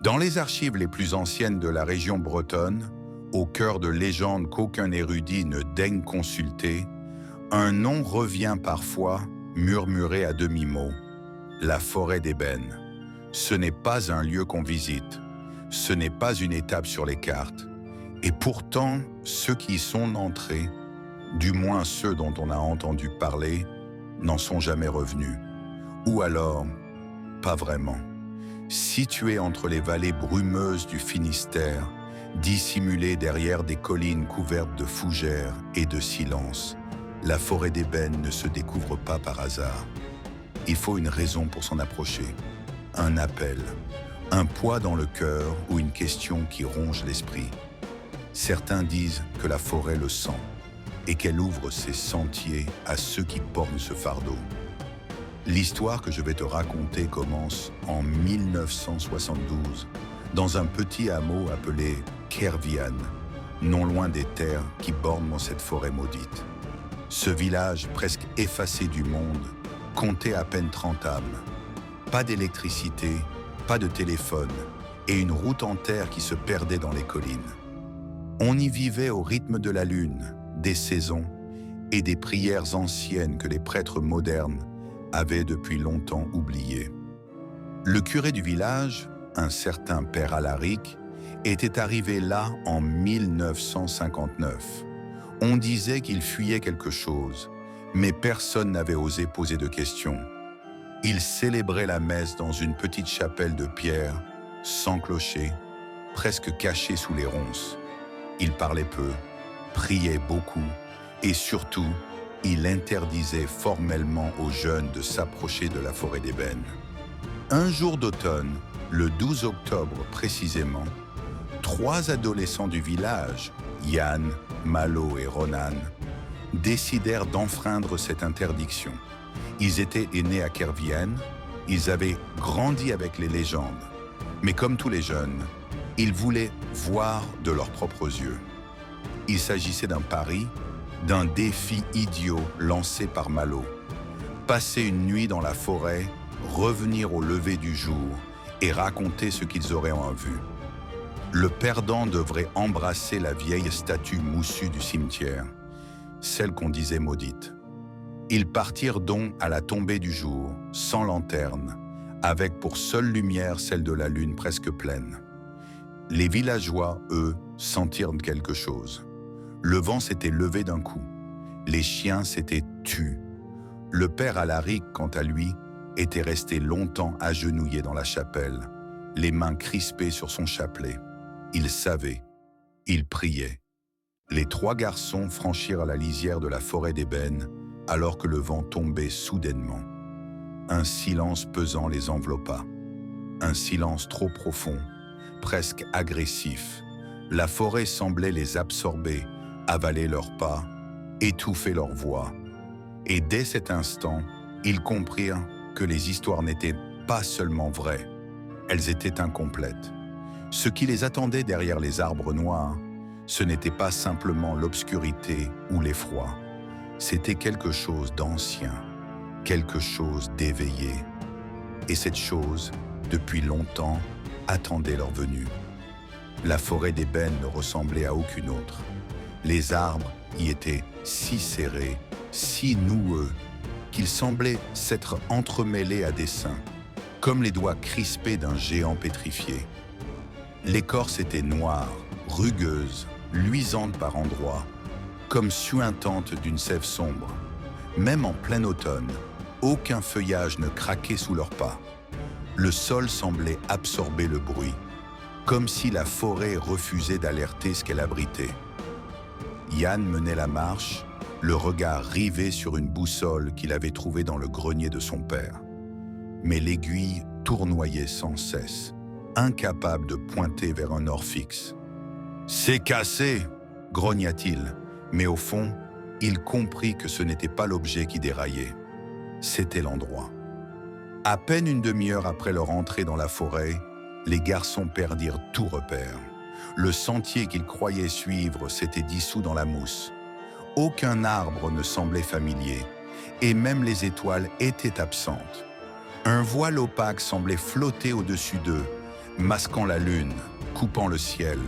Dans les archives les plus anciennes de la région bretonne, au cœur de légendes qu'aucun érudit ne daigne consulter, un nom revient parfois, murmuré à demi-mot, la forêt d'ébène. Ce n'est pas un lieu qu'on visite, ce n'est pas une étape sur les cartes. Et pourtant, ceux qui y sont entrés, du moins ceux dont on a entendu parler, n'en sont jamais revenus. Ou alors, pas vraiment. Située entre les vallées brumeuses du Finistère, dissimulée derrière des collines couvertes de fougères et de silence, la forêt d'ébène ne se découvre pas par hasard. Il faut une raison pour s'en approcher, un appel, un poids dans le cœur ou une question qui ronge l'esprit. Certains disent que la forêt le sent et qu'elle ouvre ses sentiers à ceux qui portent ce fardeau. L'histoire que je vais te raconter commence en 1972, dans un petit hameau appelé Kervian, non loin des terres qui bornent cette forêt maudite. Ce village presque effacé du monde comptait à peine 30 âmes. Pas d'électricité, pas de téléphone et une route en terre qui se perdait dans les collines. On y vivait au rythme de la lune, des saisons et des prières anciennes que les prêtres modernes avaient depuis longtemps oubliées. Le curé du village, un certain père Alaric, était arrivé là en 1959. On disait qu'il fuyait quelque chose, mais personne n'avait osé poser de questions. Il célébrait la messe dans une petite chapelle de pierre, sans clocher, presque cachée sous les ronces. Il parlait peu, priait beaucoup et surtout, il interdisait formellement aux jeunes de s'approcher de la forêt d'ébène. Un jour d'automne, le 12 octobre précisément, 3 adolescents du village, Yann, Malo et Ronan, décidèrent d'enfreindre cette interdiction. Ils étaient nés à Kervian, ils avaient grandi avec les légendes, mais comme tous les jeunes, ils voulaient voir de leurs propres yeux. Il s'agissait d'un pari, d'un défi idiot lancé par Malo. Passer une nuit dans la forêt, revenir au lever du jour et raconter ce qu'ils auraient en vue. Le perdant devrait embrasser la vieille statue moussue du cimetière, celle qu'on disait maudite. Ils partirent donc à la tombée du jour, sans lanterne, avec pour seule lumière celle de la lune presque pleine. Les villageois, eux, sentirent quelque chose. Le vent s'était levé d'un coup. Les chiens s'étaient tus. Le père Alaric, quant à lui, était resté longtemps agenouillé dans la chapelle, les mains crispées sur son chapelet. Il savait. Il priait. Les 3 garçons franchirent la lisière de la forêt d'ébène alors que le vent tombait soudainement. Un silence pesant les enveloppa. Un silence trop profond, presque agressif. La forêt semblait les absorber, avaler leurs pas, étouffer leur voix. Et dès cet instant, ils comprirent que les histoires n'étaient pas seulement vraies, elles étaient incomplètes. Ce qui les attendait derrière les arbres noirs, ce n'était pas simplement l'obscurité ou l'effroi, c'était quelque chose d'ancien, quelque chose d'éveillé. Et cette chose, depuis longtemps, attendait leur venue. La forêt d'ébène ne ressemblait à aucune autre. Les arbres y étaient si serrés, si noueux, qu'ils semblaient s'être entremêlés à dessein, comme les doigts crispés d'un géant pétrifié. L'écorce était noire, rugueuse, luisante par endroits, comme suintante d'une sève sombre. Même en plein automne, aucun feuillage ne craquait sous leurs pas. Le sol semblait absorber le bruit, comme si la forêt refusait d'alerter ce qu'elle abritait. Yann menait la marche, le regard rivé sur une boussole qu'il avait trouvée dans le grenier de son père. Mais l'aiguille tournoyait sans cesse, incapable de pointer vers un nord fixe. « C'est cassé !» grogna-t-il, mais au fond, il comprit que ce n'était pas l'objet qui déraillait. C'était l'endroit. À peine une demi-heure après leur entrée dans la forêt, les garçons perdirent tout repère. Le sentier qu'ils croyaient suivre s'était dissous dans la mousse. Aucun arbre ne semblait familier, et même les étoiles étaient absentes. Un voile opaque semblait flotter au-dessus d'eux, masquant la lune, coupant le ciel.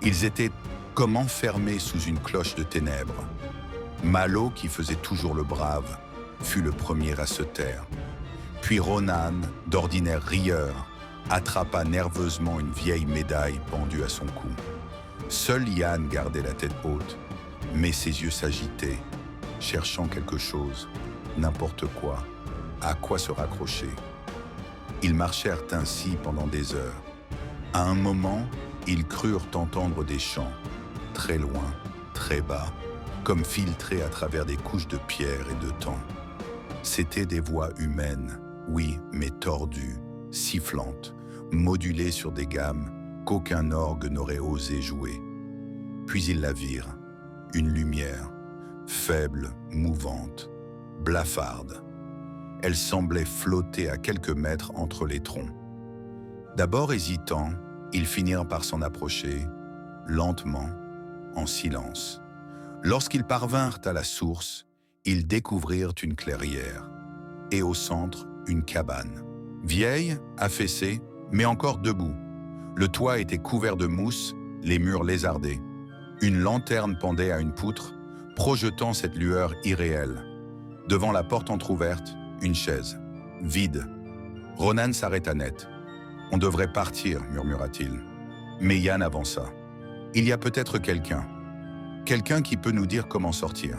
Ils étaient comme enfermés sous une cloche de ténèbres. Malo, qui faisait toujours le brave, fut le premier à se taire. Puis Ronan, d'ordinaire rieur, attrapa nerveusement une vieille médaille pendue à son cou. Seul Yann gardait la tête haute, mais ses yeux s'agitaient, cherchant quelque chose, n'importe quoi, à quoi se raccrocher. Ils marchèrent ainsi pendant des heures. À un moment, ils crurent entendre des chants, très loin, très bas, comme filtrés à travers des couches de pierre et de temps. C'étaient des voix humaines, oui, mais tordues, sifflantes, modulées sur des gammes qu'aucun orgue n'aurait osé jouer. Puis ils la virent, une lumière, faible, mouvante, blafarde. Elle semblait flotter à quelques mètres entre les troncs. D'abord hésitants, ils finirent par s'en approcher, lentement, en silence. Lorsqu'ils parvinrent à la source, ils découvrirent une clairière, et au centre, une cabane. Vieille, affaissée, mais encore debout. Le toit était couvert de mousse, les murs lézardés. Une lanterne pendait à une poutre, projetant cette lueur irréelle. Devant la porte entr'ouverte, une chaise, vide. Ronan s'arrêta net. « On devrait partir », murmura-t-il. Mais Yann avança. « Il y a peut-être quelqu'un. Quelqu'un qui peut nous dire comment sortir. »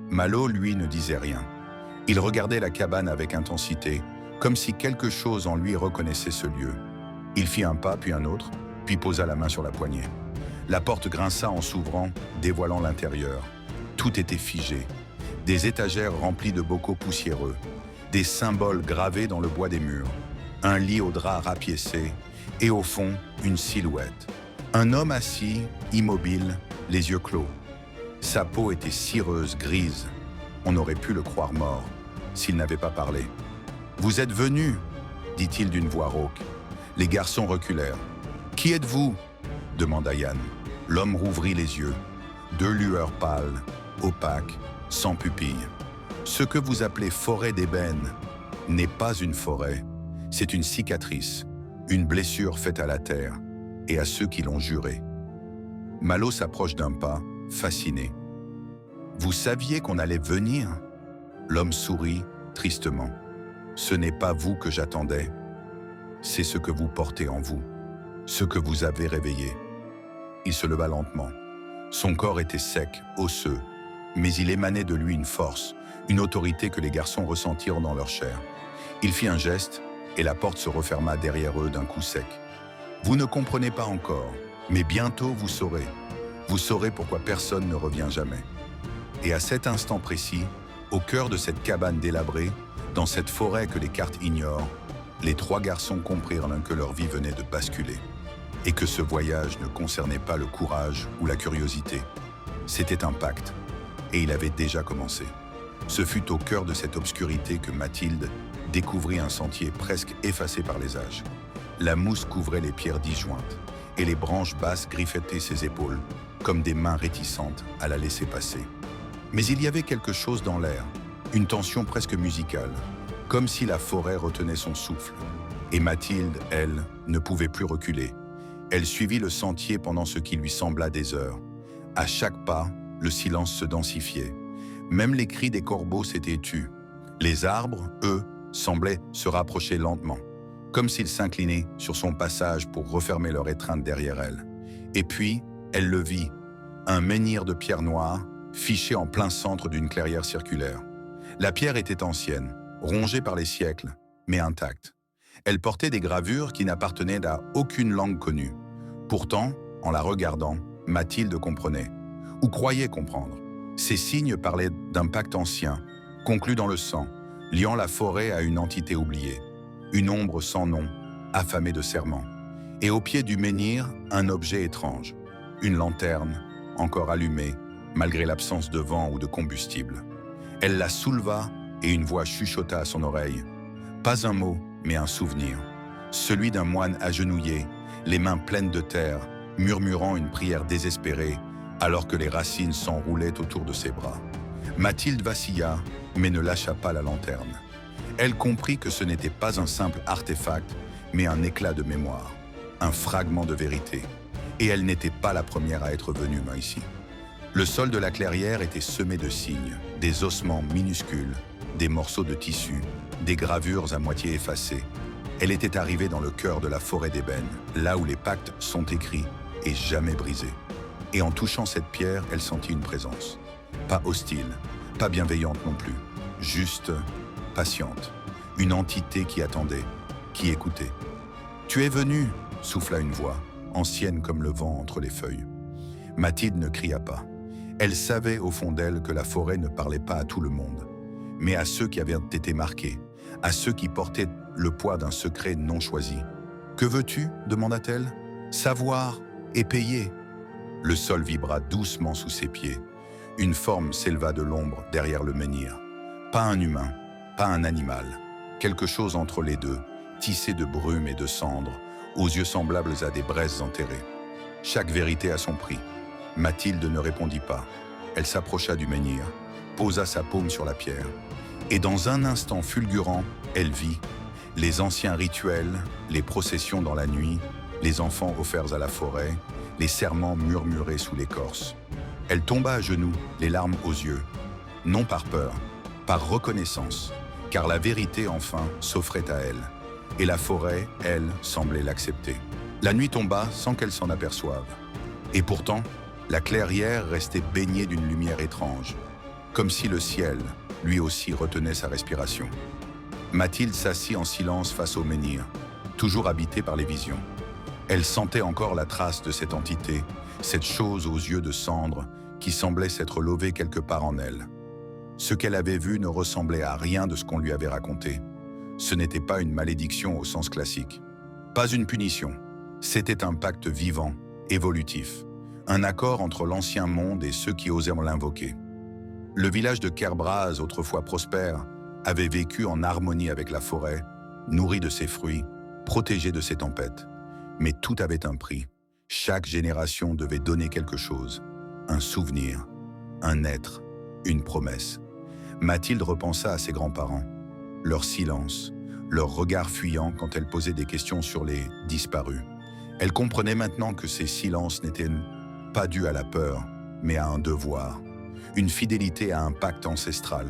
Malo, lui, ne disait rien. Il regardait la cabane avec intensité, comme si quelque chose en lui reconnaissait ce lieu. Il fit un pas, puis un autre, puis posa la main sur la poignée. La porte grinça en s'ouvrant, dévoilant l'intérieur. Tout était figé. Des étagères remplies de bocaux poussiéreux, des symboles gravés dans le bois des murs, un lit au drap rapiécé, et au fond, une silhouette. Un homme assis, immobile, les yeux clos. Sa peau était cireuse, grise. On aurait pu le croire mort, s'il n'avait pas parlé. « Vous êtes venus » dit-il d'une voix rauque. Les garçons reculèrent. « Qui êtes-vous » demanda Yann. L'homme rouvrit les yeux. Deux lueurs pâles, opaques, sans pupille. Ce que vous appelez forêt d'ébène n'est pas une forêt, c'est une cicatrice, une blessure faite à la terre et à ceux qui l'ont juré. Malo s'approche d'un pas, fasciné. « Vous saviez qu'on allait venir ?» L'homme sourit tristement. « Ce n'est pas vous que j'attendais, c'est ce que vous portez en vous, ce que vous avez réveillé. » Il se leva lentement. Son corps était sec, osseux, mais il émanait de lui une force, une autorité que les garçons ressentirent dans leur chair. Il fit un geste, et la porte se referma derrière eux d'un coup sec. « Vous ne comprenez pas encore, mais bientôt vous saurez. Vous saurez pourquoi personne ne revient jamais. » Et à cet instant précis, au cœur de cette cabane délabrée, dans cette forêt que les cartes ignorent, les trois garçons comprirent que leur vie venait de basculer, et que ce voyage ne concernait pas le courage ou la curiosité. C'était un pacte, et il avait déjà commencé. Ce fut au cœur de cette obscurité que Mathilde découvrit un sentier presque effacé par les âges. La mousse couvrait les pierres disjointes, et les branches basses griffetaient ses épaules, comme des mains réticentes à la laisser passer. Mais il y avait quelque chose dans l'air, une tension presque musicale, comme si la forêt retenait son souffle. Et Mathilde, elle, ne pouvait plus reculer. Elle suivit le sentier pendant ce qui lui sembla des heures. À chaque pas, le silence se densifiait. Même les cris des corbeaux s'étaient tus. Les arbres, eux, semblaient se rapprocher lentement, comme s'ils s'inclinaient sur son passage pour refermer leur étreinte derrière elle. Et puis, elle le vit, un menhir de pierre noire, fiché en plein centre d'une clairière circulaire. La pierre était ancienne, rongée par les siècles, mais intacte. Elle portait des gravures qui n'appartenaient à aucune langue connue. Pourtant, en la regardant, Mathilde comprenait, ou croyait comprendre. Ces signes parlaient d'un pacte ancien, conclu dans le sang, liant la forêt à une entité oubliée. Une ombre sans nom, affamée de serments. Et au pied du menhir, un objet étrange. Une lanterne, encore allumée, malgré l'absence de vent ou de combustible. Elle la souleva et une voix chuchota à son oreille. Pas un mot, mais un souvenir. Celui d'un moine agenouillé, les mains pleines de terre, murmurant une prière désespérée, alors que les racines s'enroulaient autour de ses bras. Mathilde vacilla, mais ne lâcha pas la lanterne. Elle comprit que ce n'était pas un simple artefact, mais un éclat de mémoire, un fragment de vérité. Et elle n'était pas la première à être venue ici. Le sol de la clairière était semé de signes, des ossements minuscules, des morceaux de tissu, des gravures à moitié effacées. Elle était arrivée dans le cœur de la forêt d'ébène, là où les pactes sont écrits et jamais brisés. Et en touchant cette pierre, elle sentit une présence. Pas hostile, pas bienveillante non plus, juste patiente. Une entité qui attendait, qui écoutait. « Tu es venue !» souffla une voix, ancienne comme le vent entre les feuilles. Mathilde ne cria pas. Elle savait au fond d'elle que la forêt ne parlait pas à tout le monde, mais à ceux qui avaient été marqués, à ceux qui portaient le poids d'un secret non choisi. « Que veux-tu » demanda-t-elle. « Savoir et payer. » Le sol vibra doucement sous ses pieds. Une forme s'éleva de l'ombre derrière le menhir. Pas un humain, pas un animal. Quelque chose entre les deux, tissé de brume et de cendres, aux yeux semblables à des braises enterrées. Chaque vérité a son prix. Mathilde ne répondit pas. Elle s'approcha du menhir, posa sa paume sur la pierre. Et dans un instant fulgurant, elle vit les anciens rituels, les processions dans la nuit, les enfants offerts à la forêt, les serments murmurés sous l'écorce. Elle tomba à genoux, les larmes aux yeux. Non par peur, par reconnaissance, car la vérité enfin s'offrait à elle. Et la forêt, elle, semblait l'accepter. La nuit tomba sans qu'elle s'en aperçoive. Et pourtant, la clairière restait baignée d'une lumière étrange, comme si le ciel, lui aussi, retenait sa respiration. Mathilde s'assit en silence face au menhir, toujours habitée par les visions. Elle sentait encore la trace de cette entité, cette chose aux yeux de cendre qui semblait s'être levée quelque part en elle. Ce qu'elle avait vu ne ressemblait à rien de ce qu'on lui avait raconté. Ce n'était pas une malédiction au sens classique, pas une punition. C'était un pacte vivant, évolutif, un accord entre l'ancien monde et ceux qui osaient l'invoquer. Le village de Kerbraz, autrefois prospère, avait vécu en harmonie avec la forêt, nourri de ses fruits, protégé de ses tempêtes. Mais tout avait un prix. Chaque génération devait donner quelque chose, un souvenir, un être, une promesse. Mathilde repensa à ses grands-parents, leur silence, leur regard fuyant quand elle posait des questions sur les disparus. Elle comprenait maintenant que ces silences n'étaient pas dus à la peur, mais à un devoir, une fidélité à un pacte ancestral.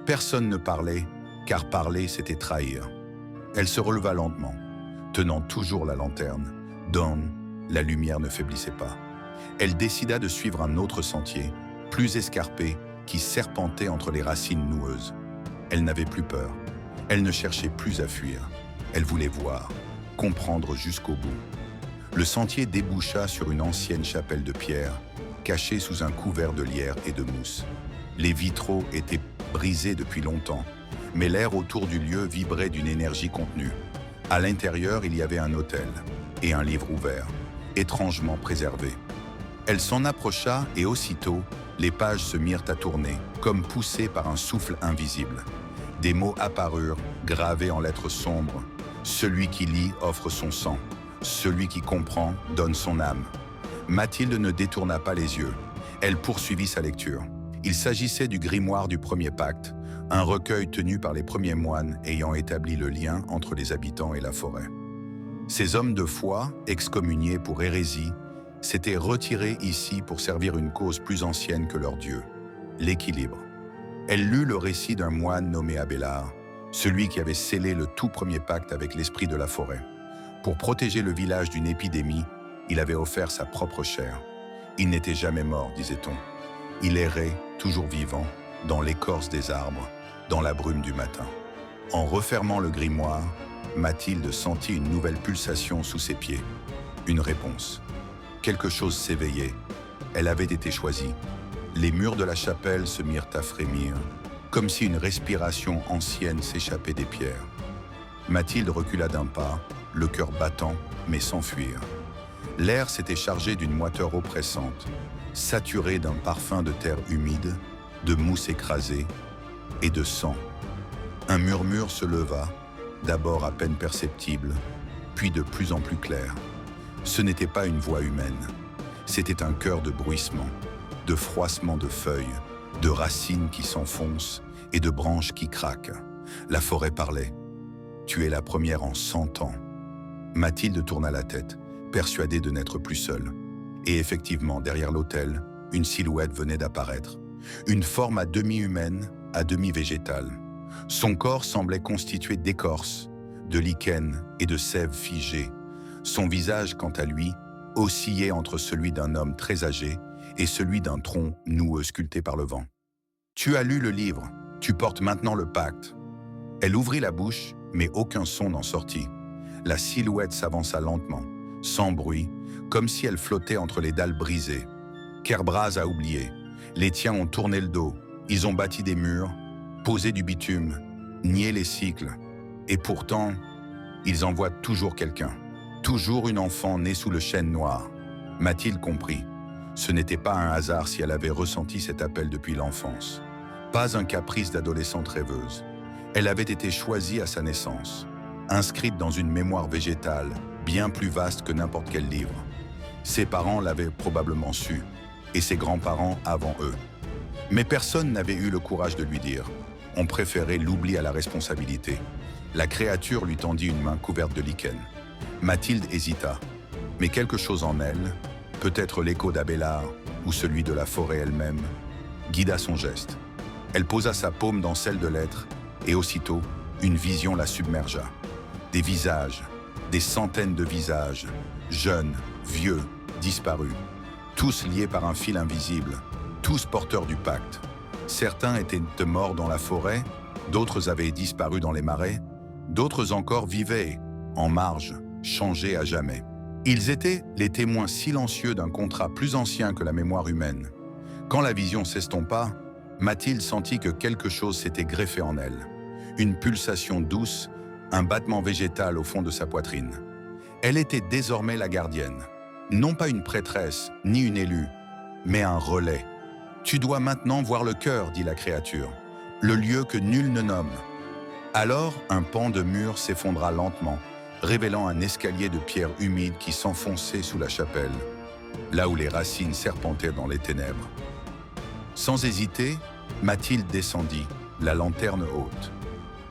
Personne ne parlait, car parler, c'était trahir. Elle se releva lentement, tenant toujours la lanterne, dont la lumière ne faiblissait pas. Elle décida de suivre un autre sentier, plus escarpé, qui serpentait entre les racines noueuses. Elle n'avait plus peur. Elle ne cherchait plus à fuir. Elle voulait voir, comprendre jusqu'au bout. Le sentier déboucha sur une ancienne chapelle de pierre, cachée sous un couvert de lierre et de mousse. Les vitraux étaient brisés depuis longtemps, mais l'air autour du lieu vibrait d'une énergie contenue. À l'intérieur, il y avait un autel et un livre ouvert, étrangement préservé. Elle s'en approcha et aussitôt, les pages se mirent à tourner, comme poussées par un souffle invisible. Des mots apparurent, gravés en lettres sombres. Celui qui lit offre son sang. Celui qui comprend donne son âme. Mathilde ne détourna pas les yeux. Elle poursuivit sa lecture. Il s'agissait du grimoire du premier pacte, un recueil tenu par les premiers moines ayant établi le lien entre les habitants et la forêt. Ces hommes de foi, excommuniés pour hérésie, s'étaient retirés ici pour servir une cause plus ancienne que leur Dieu, l'équilibre. Elle lut le récit d'un moine nommé Abélard, celui qui avait scellé le tout premier pacte avec l'esprit de la forêt. Pour protéger le village d'une épidémie, il avait offert sa propre chair. Il n'était jamais mort, disait-on. Il errait, toujours vivant, dans l'écorce des arbres, dans la brume du matin. En refermant le grimoire, Mathilde sentit une nouvelle pulsation sous ses pieds. Une réponse. Quelque chose s'éveillait. Elle avait été choisie. Les murs de la chapelle se mirent à frémir, comme si une respiration ancienne s'échappait des pierres. Mathilde recula d'un pas, le cœur battant, mais sans fuir. L'air s'était chargé d'une moiteur oppressante, saturé d'un parfum de terre humide, de mousse écrasée et de sang. Un murmure se leva, d'abord à peine perceptible, puis de plus en plus clair. Ce n'était pas une voix humaine, c'était un chœur de bruissement, de froissement de feuilles, de racines qui s'enfoncent et de branches qui craquent. La forêt parlait. « Tu es la première en 100 ans. Mathilde tourna la tête, persuadée de n'être plus seule. Et effectivement, derrière l'autel, une silhouette venait d'apparaître. Une forme à demi humaine, à demi végétale. Son corps semblait constitué d'écorce, de lichen et de sève figée. Son visage, quant à lui, oscillait entre celui d'un homme très âgé et celui d'un tronc noueux sculpté par le vent. « Tu as lu le livre, tu portes maintenant le pacte. » Elle ouvrit la bouche, mais aucun son n'en sortit. La silhouette s'avança lentement, sans bruit, comme si elle flottait entre les dalles brisées. Kerbraz a oublié. Les tiens ont tourné le dos, ils ont bâti des murs, posé du bitume, nié les cycles. Et pourtant, ils envoient toujours quelqu'un. Toujours une enfant née sous le chêne noir. Mathilde comprit. Ce n'était pas un hasard si elle avait ressenti cet appel depuis l'enfance. Pas un caprice d'adolescente rêveuse. Elle avait été choisie à sa naissance, inscrite dans une mémoire végétale, bien plus vaste que n'importe quel livre. Ses parents l'avaient probablement su, et ses grands-parents avant eux. Mais personne n'avait eu le courage de lui dire. On préférait l'oubli à la responsabilité. La créature lui tendit une main couverte de lichen. Mathilde hésita, mais quelque chose en elle, peut-être l'écho d'Abélard ou celui de la forêt elle-même, guida son geste. Elle posa sa paume dans celle de l'être, et aussitôt, une vision la submergea. Des visages, des centaines de visages, jeunes, vieux, disparus, tous liés par un fil invisible, tous porteurs du pacte. Certains étaient morts dans la forêt, d'autres avaient disparu dans les marais, d'autres encore vivaient, en marge, changés à jamais. Ils étaient les témoins silencieux d'un contrat plus ancien que la mémoire humaine. Quand la vision s'estompa, Mathilde sentit que quelque chose s'était greffé en elle. Une pulsation douce, un battement végétal au fond de sa poitrine. Elle était désormais la gardienne. Non pas une prêtresse, ni une élue, mais un relais. « Tu dois maintenant voir le cœur, dit la créature, le lieu que nul ne nomme. » Alors, un pan de mur s'effondra lentement, révélant un escalier de pierre humide qui s'enfonçait sous la chapelle, là où les racines serpentaient dans les ténèbres. Sans hésiter, Mathilde descendit, la lanterne haute.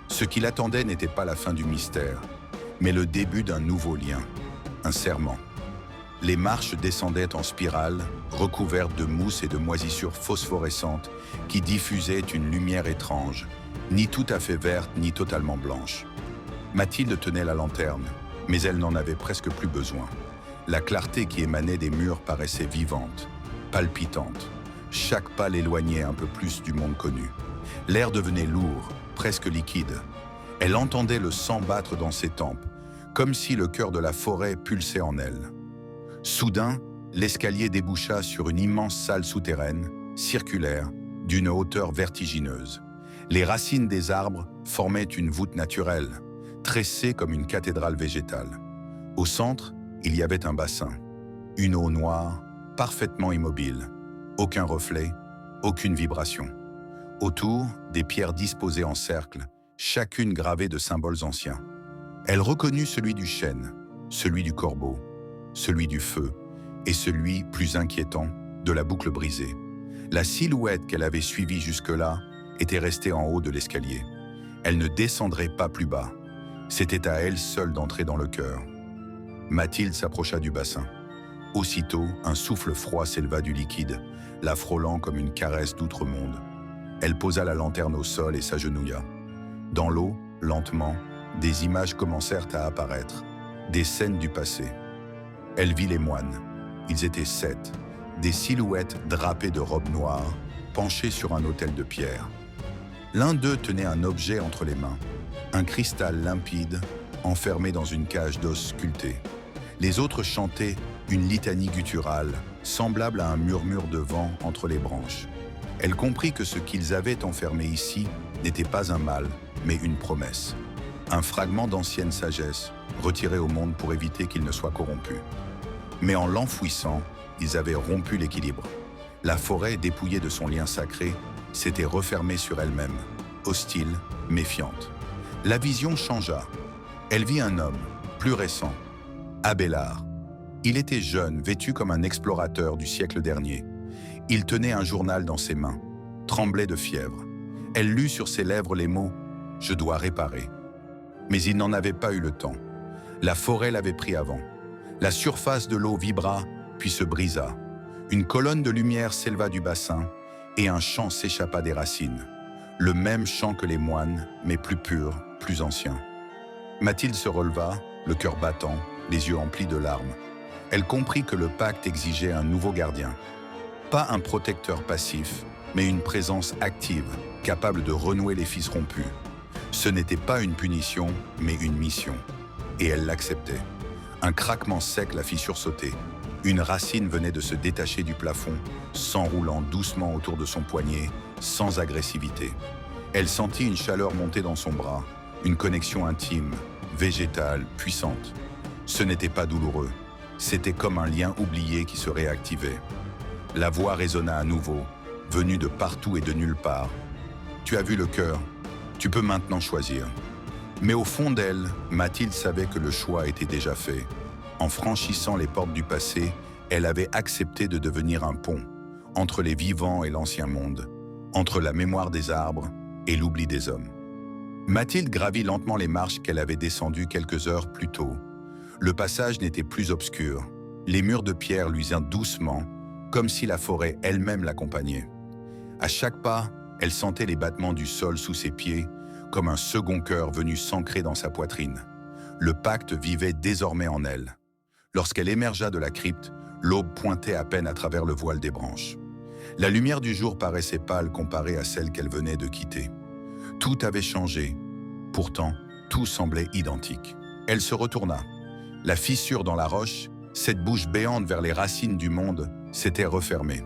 Ce qui l'attendait n'était pas la fin du mystère, mais le début d'un nouveau lien, un serment. Les marches descendaient en spirale, recouvertes de mousse et de moisissures phosphorescentes qui diffusaient une lumière étrange, ni tout à fait verte ni totalement blanche. Mathilde tenait la lanterne, mais elle n'en avait presque plus besoin. La clarté qui émanait des murs paraissait vivante, palpitante. Chaque pas l'éloignait un peu plus du monde connu. L'air devenait lourd, presque liquide. Elle entendait le sang battre dans ses tempes, comme si le cœur de la forêt pulsait en elle. Soudain, l'escalier déboucha sur une immense salle souterraine, circulaire, d'une hauteur vertigineuse. Les racines des arbres formaient une voûte naturelle, tressée comme une cathédrale végétale. Au centre, il y avait un bassin, une eau noire, parfaitement immobile, aucun reflet, aucune vibration. Autour, des pierres disposées en cercle, chacune gravée de symboles anciens. Elle reconnut celui du chêne, celui du corbeau, celui du feu et celui, plus inquiétant, de la boucle brisée. La silhouette qu'elle avait suivie jusque-là était restée en haut de l'escalier. Elle ne descendrait pas plus bas. C'était à elle seule d'entrer dans le cœur. Mathilde s'approcha du bassin. Aussitôt, un souffle froid s'éleva du liquide, la frôlant comme une caresse d'outre-monde. Elle posa la lanterne au sol et s'agenouilla. Dans l'eau, lentement, des images commencèrent à apparaître, des scènes du passé. Elle vit les moines. Ils étaient 7, des silhouettes drapées de robes noires, penchées sur un autel de pierre. L'un d'eux tenait un objet entre les mains, un cristal limpide, enfermé dans une cage d'os sculptés. Les autres chantaient une litanie gutturale, semblable à un murmure de vent entre les branches. Elle comprit que ce qu'ils avaient enfermé ici n'était pas un mal, mais une promesse. Un fragment d'ancienne sagesse, retiré au monde pour éviter qu'il ne soit corrompu. Mais en l'enfouissant, ils avaient rompu l'équilibre. La forêt, dépouillée de son lien sacré, s'était refermée sur elle-même, hostile, méfiante. La vision changea. Elle vit un homme, plus récent, Abélard. Il était jeune, vêtu comme un explorateur du siècle dernier. Il tenait un journal dans ses mains, tremblait de fièvre. Elle lut sur ses lèvres les mots « Je dois réparer ». Mais il n'en avait pas eu le temps. La forêt l'avait pris avant. La surface de l'eau vibra, puis se brisa. Une colonne de lumière s'éleva du bassin et un chant s'échappa des racines. Le même chant que les moines, mais plus pur, plus ancien. Mathilde se releva, le cœur battant, les yeux emplis de larmes. Elle comprit que le pacte exigeait un nouveau gardien. Pas un protecteur passif, mais une présence active, capable de renouer les fils rompus. Ce n'était pas une punition, mais une mission. Et elle l'acceptait. Un craquement sec la fit sursauter. Une racine venait de se détacher du plafond, s'enroulant doucement autour de son poignet, sans agressivité. Elle sentit une chaleur monter dans son bras, une connexion intime, végétale, puissante. Ce n'était pas douloureux, c'était comme un lien oublié qui se réactivait. La voix résonna à nouveau, venue de partout et de nulle part. « Tu as vu le cœur, tu peux maintenant choisir. » Mais au fond d'elle, Mathilde savait que le choix était déjà fait. En franchissant les portes du passé, elle avait accepté de devenir un pont entre les vivants et l'ancien monde, entre la mémoire des arbres et l'oubli des hommes. Mathilde gravit lentement les marches qu'elle avait descendues quelques heures plus tôt. Le passage n'était plus obscur. Les murs de pierre luisaient doucement, comme si la forêt elle-même l'accompagnait. À chaque pas, elle sentait les battements du sol sous ses pieds, comme un second cœur venu s'ancrer dans sa poitrine. Le pacte vivait désormais en elle. Lorsqu'elle émergea de la crypte, l'aube pointait à peine à travers le voile des branches. La lumière du jour paraissait pâle comparée à celle qu'elle venait de quitter. Tout avait changé. Pourtant, tout semblait identique. Elle se retourna. La fissure dans la roche, cette bouche béante vers les racines du monde, s'était refermée.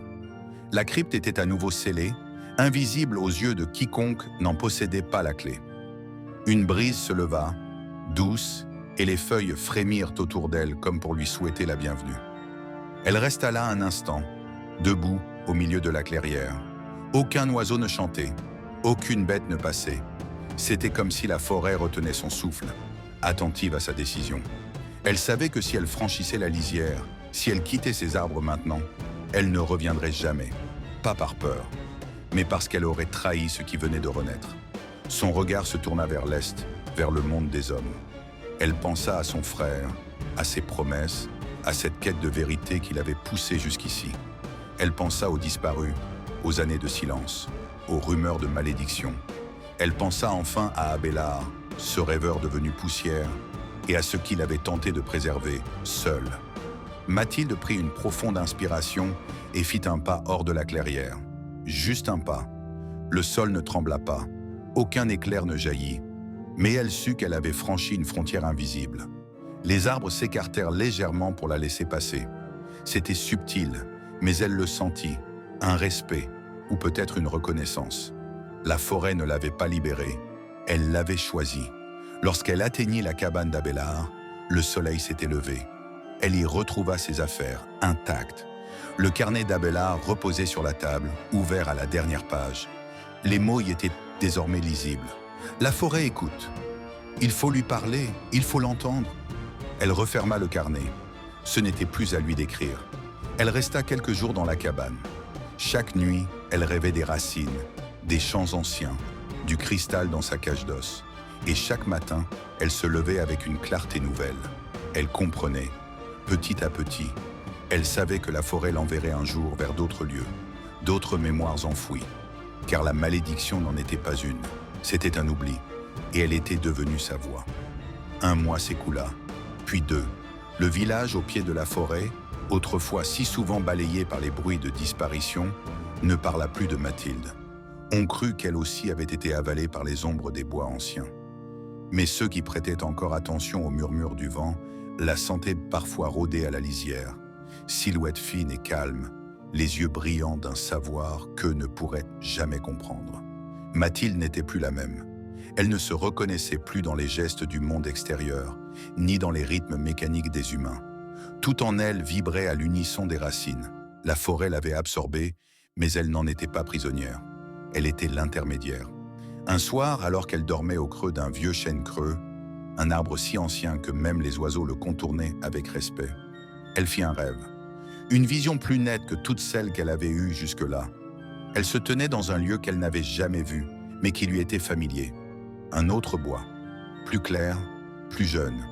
La crypte était à nouveau scellée, invisible aux yeux de quiconque n'en possédait pas la clé. Une brise se leva, douce, et les feuilles frémirent autour d'elle comme pour lui souhaiter la bienvenue. Elle resta là un instant, debout au milieu de la clairière. Aucun oiseau ne chantait, aucune bête ne passait. C'était comme si la forêt retenait son souffle, attentive à sa décision. Elle savait que si elle franchissait la lisière, si elle quittait ses arbres maintenant, elle ne reviendrait jamais, pas par peur, mais parce qu'elle aurait trahi ce qui venait de renaître. Son regard se tourna vers l'est, vers le monde des hommes. Elle pensa à son frère, à ses promesses, à cette quête de vérité qui l'avait poussée jusqu'ici. Elle pensa aux disparus, aux années de silence, aux rumeurs de malédiction. Elle pensa enfin à Abélard, ce rêveur devenu poussière, et à ce qu'il avait tenté de préserver, seul. Mathilde prit une profonde inspiration et fit un pas hors de la clairière. Juste un pas. Le sol ne trembla pas, aucun éclair ne jaillit, mais elle sut qu'elle avait franchi une frontière invisible. Les arbres s'écartèrent légèrement pour la laisser passer. C'était subtil, mais elle le sentit, un respect, ou peut-être une reconnaissance. La forêt ne l'avait pas libérée, elle l'avait choisie. Lorsqu'elle atteignit la cabane d'Abélard, le soleil s'était levé. Elle y retrouva ses affaires, intactes. Le carnet d'Abélard reposait sur la table, ouvert à la dernière page. Les mots y étaient désormais lisibles. La forêt écoute. Il faut lui parler, il faut l'entendre. Elle referma le carnet. Ce n'était plus à lui d'écrire. Elle resta quelques jours dans la cabane. Chaque nuit, elle rêvait des racines, des chants anciens, du cristal dans sa cage d'os. Et chaque matin, elle se levait avec une clarté nouvelle. Elle comprenait, petit à petit. Elle savait que la forêt l'enverrait un jour vers d'autres lieux, d'autres mémoires enfouies. Car la malédiction n'en était pas une, c'était un oubli, et elle était devenue sa voix. 1 mois s'écoula, puis 2. Le village au pied de la forêt, autrefois si souvent balayé par les bruits de disparition, ne parla plus de Mathilde. On crut qu'elle aussi avait été avalée par les ombres des bois anciens. Mais ceux qui prêtaient encore attention aux murmures du vent la sentaient parfois rôder à la lisière, silhouette fine et calme, les yeux brillants d'un savoir qu'eux ne pourraient jamais comprendre. Mathilde n'était plus la même. Elle ne se reconnaissait plus dans les gestes du monde extérieur, ni dans les rythmes mécaniques des humains. Tout en elle vibrait à l'unisson des racines. La forêt l'avait absorbée, mais elle n'en était pas prisonnière. Elle était l'intermédiaire. Un soir, alors qu'elle dormait au creux d'un vieux chêne creux, un arbre si ancien que même les oiseaux le contournaient avec respect, elle fit un rêve. Une vision plus nette que toutes celles qu'elle avait eues jusque-là. Elle se tenait dans un lieu qu'elle n'avait jamais vu, mais qui lui était familier. Un autre bois, plus clair, plus jeune.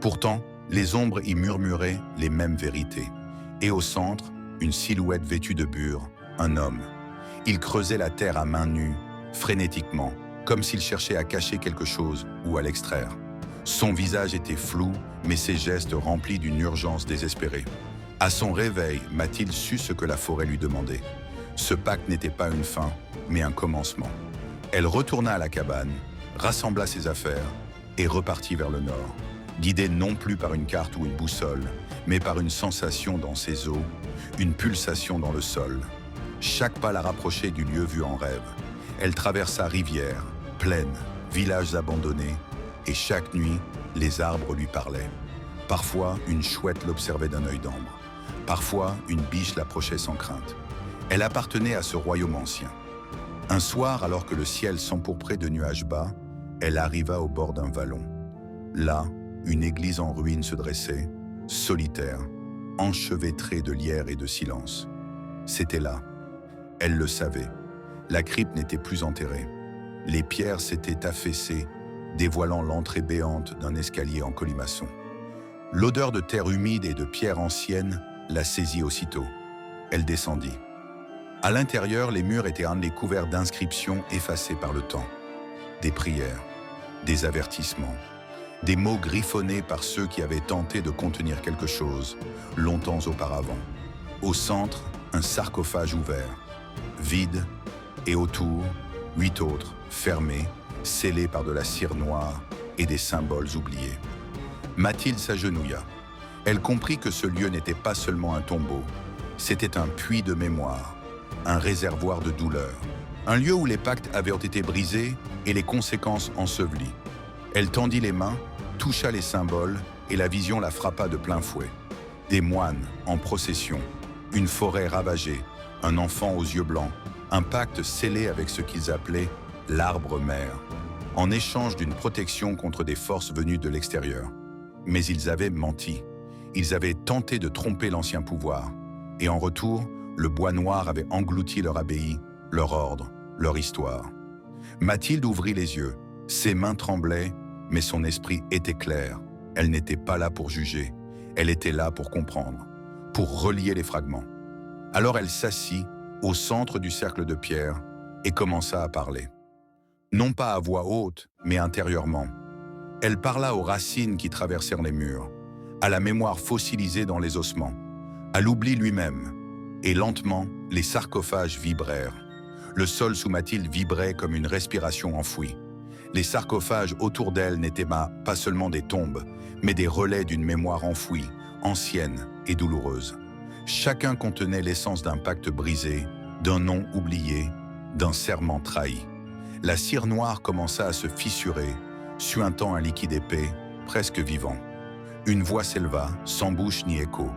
Pourtant, les ombres y murmuraient les mêmes vérités. Et au centre, une silhouette vêtue de bure, un homme. Il creusait la terre à main nue, frénétiquement, comme s'il cherchait à cacher quelque chose ou à l'extraire. Son visage était flou, mais ses gestes remplis d'une urgence désespérée. À son réveil, Mathilde sut ce que la forêt lui demandait. Ce pacte n'était pas une fin, mais un commencement. Elle retourna à la cabane, rassembla ses affaires et repartit vers le nord, guidée non plus par une carte ou une boussole, mais par une sensation dans ses os, une pulsation dans le sol. Chaque pas la rapprochait du lieu vu en rêve. Elle traversa rivières, plaines, villages abandonnés, et chaque nuit, les arbres lui parlaient. Parfois, une chouette l'observait d'un œil d'ambre. Parfois, une biche l'approchait sans crainte. Elle appartenait à ce royaume ancien. Un soir, alors que le ciel s'empourprait de nuages bas, elle arriva au bord d'un vallon. Là, une église en ruine se dressait, solitaire, enchevêtrée de lierre et de silence. C'était là. Elle le savait. La crypte n'était plus enterrée. Les pierres s'étaient affaissées, dévoilant l'entrée béante d'un escalier en colimaçon. L'odeur de terre humide et de pierres anciennes la saisit aussitôt. Elle descendit. À l'intérieur, les murs étaient couverts d'inscriptions effacées par le temps. Des prières, des avertissements, des mots griffonnés par ceux qui avaient tenté de contenir quelque chose, longtemps auparavant. Au centre, un sarcophage ouvert, vide, et autour, 8 autres, fermés, scellés par de la cire noire et des symboles oubliés. Mathilde s'agenouilla. Elle comprit que ce lieu n'était pas seulement un tombeau, c'était un puits de mémoire, un réservoir de douleur, un lieu où les pactes avaient été brisés et les conséquences ensevelies. Elle tendit les mains, toucha les symboles et la vision la frappa de plein fouet. Des moines en procession, une forêt ravagée, un enfant aux yeux blancs, un pacte scellé avec ce qu'ils appelaient l'arbre-mère, en échange d'une protection contre des forces venues de l'extérieur. Mais ils avaient menti. Ils avaient tenté de tromper l'ancien pouvoir. Et en retour, le bois noir avait englouti leur abbaye, leur ordre, leur histoire. Mathilde ouvrit les yeux. Ses mains tremblaient, mais son esprit était clair. Elle n'était pas là pour juger. Elle était là pour comprendre, pour relier les fragments. Alors elle s'assit au centre du cercle de pierre et commença à parler. Non pas à voix haute, mais intérieurement. Elle parla aux racines qui traversèrent les murs, à la mémoire fossilisée dans les ossements, à l'oubli lui-même. Et lentement, les sarcophages vibrèrent. Le sol sous Mathilde vibrait comme une respiration enfouie. Les sarcophages autour d'elle n'étaient pas seulement des tombes, mais des relais d'une mémoire enfouie, ancienne et douloureuse. Chacun contenait l'essence d'un pacte brisé, d'un nom oublié, d'un serment trahi. La cire noire commença à se fissurer, suintant un liquide épais, presque vivant. Une voix s'éleva, sans bouche ni écho.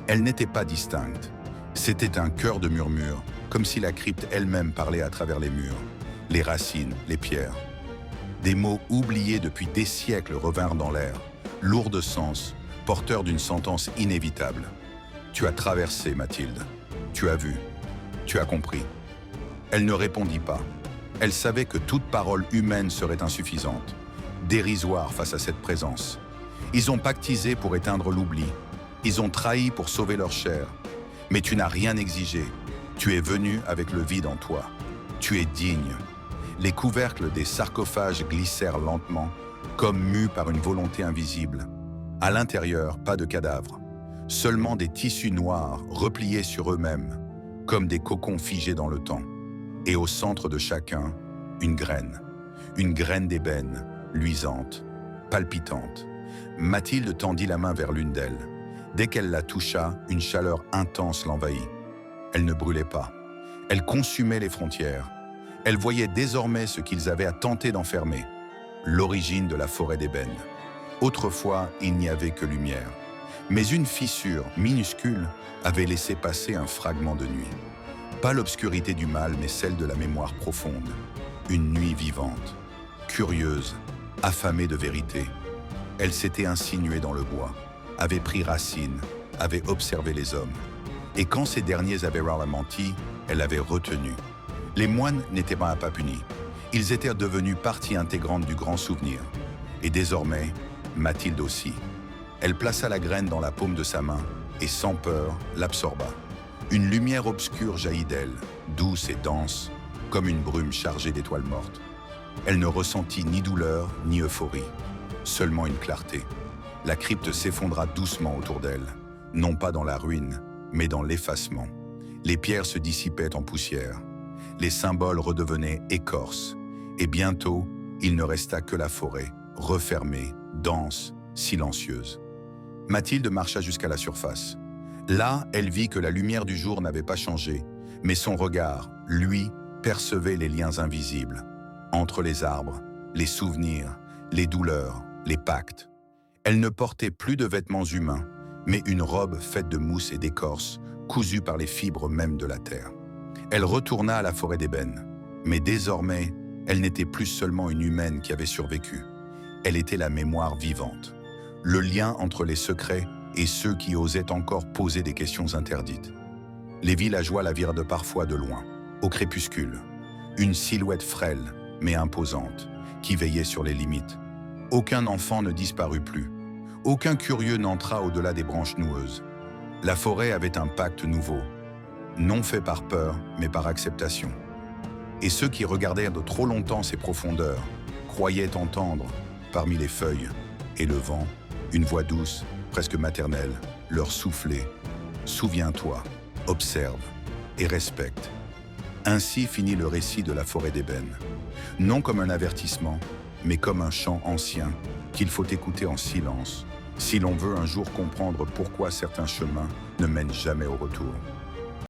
Elle n'était pas distincte. C'était un chœur de murmures, comme si la crypte elle-même parlait à travers les murs, les racines, les pierres. Des mots oubliés depuis des siècles revinrent dans l'air, lourds de sens, porteurs d'une sentence inévitable. Tu as traversé, Mathilde. Tu as vu. Tu as compris. Elle ne répondit pas. Elle savait que toute parole humaine serait insuffisante, dérisoire face à cette présence. Ils ont pactisé pour éteindre l'oubli. Ils ont trahi pour sauver leur chair. Mais tu n'as rien exigé. Tu es venu avec le vide en toi. Tu es digne. Les couvercles des sarcophages glissèrent lentement, comme mus par une volonté invisible. À l'intérieur, pas de cadavres. Seulement des tissus noirs repliés sur eux-mêmes, comme des cocons figés dans le temps. Et au centre de chacun, une graine d'ébène, luisante, palpitante. Mathilde tendit la main vers l'une d'elles. Dès qu'elle la toucha, une chaleur intense l'envahit. Elle ne brûlait pas. Elle consumait les frontières. Elle voyait désormais ce qu'ils avaient à tenter d'enfermer, l'origine de la forêt d'ébène. Autrefois, il n'y avait que lumière. Mais une fissure minuscule avait laissé passer un fragment de nuit. Pas l'obscurité du mal, mais celle de la mémoire profonde. Une nuit vivante, curieuse, affamée de vérité. Elle s'était insinuée dans le bois, avait pris racine, avait observé les hommes. Et quand ces derniers avaient menti, elle avait retenu. Les moines n'étaient pas punis. Ils étaient devenus partie intégrante du grand souvenir. Et désormais, Mathilde aussi. Elle plaça la graine dans la paume de sa main et, sans peur, l'absorba. Une lumière obscure jaillit d'elle, douce et dense, comme une brume chargée d'étoiles mortes. Elle ne ressentit ni douleur ni euphorie, seulement une clarté. La crypte s'effondra doucement autour d'elle, non pas dans la ruine, mais dans l'effacement. Les pierres se dissipaient en poussière. Les symboles redevenaient écorces. Et bientôt, il ne resta que la forêt, refermée, dense, silencieuse. Mathilde marcha jusqu'à la surface. Là, elle vit que la lumière du jour n'avait pas changé, mais son regard, lui, percevait les liens invisibles. Entre les arbres, les souvenirs, les douleurs, les pactes. Elle ne portait plus de vêtements humains, mais une robe faite de mousse et d'écorce, cousue par les fibres mêmes de la terre. Elle retourna à la forêt d'ébène, mais désormais, elle n'était plus seulement une humaine qui avait survécu. Elle était la mémoire vivante, le lien entre les secrets et ceux qui osaient encore poser des questions interdites. Les villageois la virent parfois de loin, au crépuscule, une silhouette frêle mais imposante, qui veillait sur les limites. Aucun enfant ne disparut plus, aucun curieux n'entra au-delà des branches noueuses. La forêt avait un pacte nouveau, non fait par peur, mais par acceptation. Et ceux qui regardèrent de trop longtemps ces profondeurs croyaient entendre, parmi les feuilles et le vent, une voix douce, presque maternelle, leur souffler « Souviens-toi, observe et respecte ». Ainsi finit le récit de la forêt d'ébène, non comme un avertissement, mais comme un chant ancien qu'il faut écouter en silence, si l'on veut un jour comprendre pourquoi certains chemins ne mènent jamais au retour.